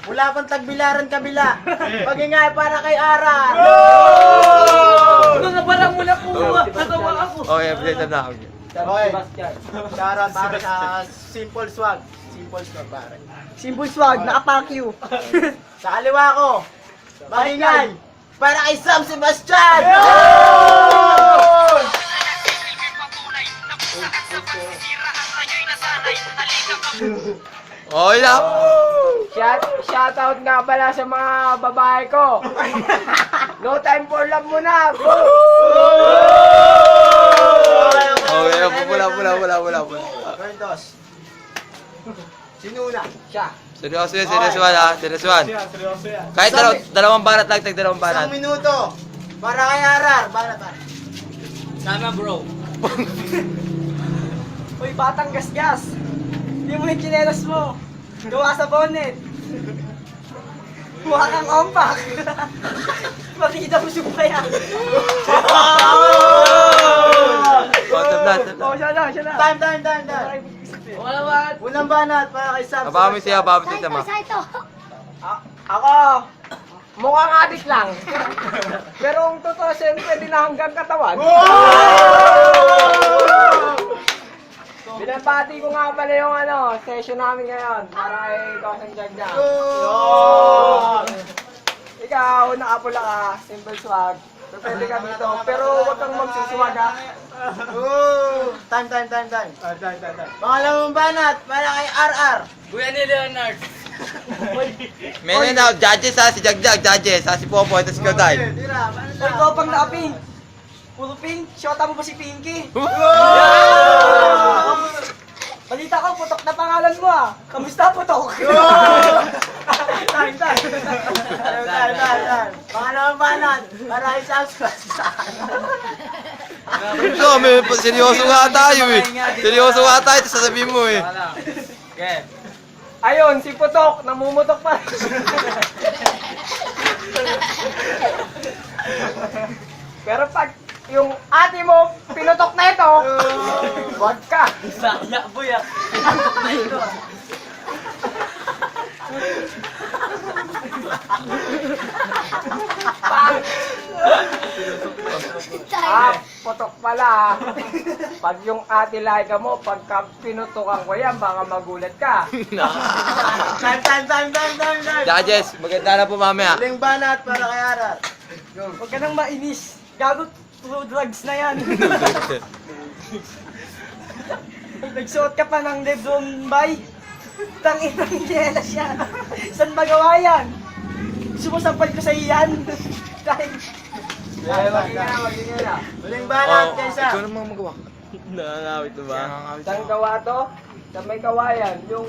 Wala pang tagbilaran kabila. Pag-ingay para kay Ara. Mga barang mo na kuha. Natawa ako. Okay, update na ako. Okay. Shoutout para sa Simple Swag. Simple Swag pare. Simple swag, nakapack you. Sa kaliwa ko, pag-ingay para kay Sam Sebastian. Okay lang. Shoutout nga pala sa mga babae ko. No time for love muna. Go! Okay, wala. Gantos. Sino una? Siya. Seryoso yan, seryoso yan ha. Seryoso yan. Seryoso yan. Kahit dalawang banat lang, tag dalawang banat. Isang minuto. Para kay Arar. Banat. Sana bro. Uy, batang gasgas. Hindi mo yung chinelas mo. Gawa sa bonnet. Mukha kang ompak. Makikita mo siya pa yan. Oh, siya na. Time. Wala ba? Unang banat para kay Sam Abami siya, Sebastian. abami siya ma. Ako, mukhang adik lang. Pero ang totoo, siyempre, di na hanggang katawan. Binabati ko nga pala yung session namin ngayon. Para kay Goseng Jagjag. Ikaw, nakapula ka, simple swag. Pwede ka dito, pero huwag kang magsusuwag ha. Time. Pangalawang banat para kay RR. Kuya ni Leonard. Meron na, judges ha, si Jagjag, judges ha, si Popo, ito si Koday. Tira, Uy, ikaw pang naka-pink. Puro pink. Shota mo ba si Pinky? Balita ko, putok na pangalan mo ah. Kamusta, putok? Time. Pangalawang banat para kay Sam Sebastian. Ito, seryoso nga tayo eh. Seryoso nga tayo, ito sasabihin mo eh. Ayun, si Putok, namumutok pa. Pero pag yung ate mo, pinutok na ito, wag ka. Saya, buya. Pinutok na ito. Putok pala. Pag yung ate laika mo, pagka pinutokan ko yan, baka magulat ka. Time. Judges, maganda na po mamaya. Huling banat para kay RR. Huwag ka nang mainis. Gago, puro drugs na yan. Nagsuot ka pa ng Lebron Bay. Tangin-tangin nila siya. Saan magawa yan? Sumusampal ko sa iyan. Dahil... Magiging na. Huling banat kay Sam. Ikaw naman magawa. Nakangawit na ba? Saan gawa to? Sa may kawayan. Yung...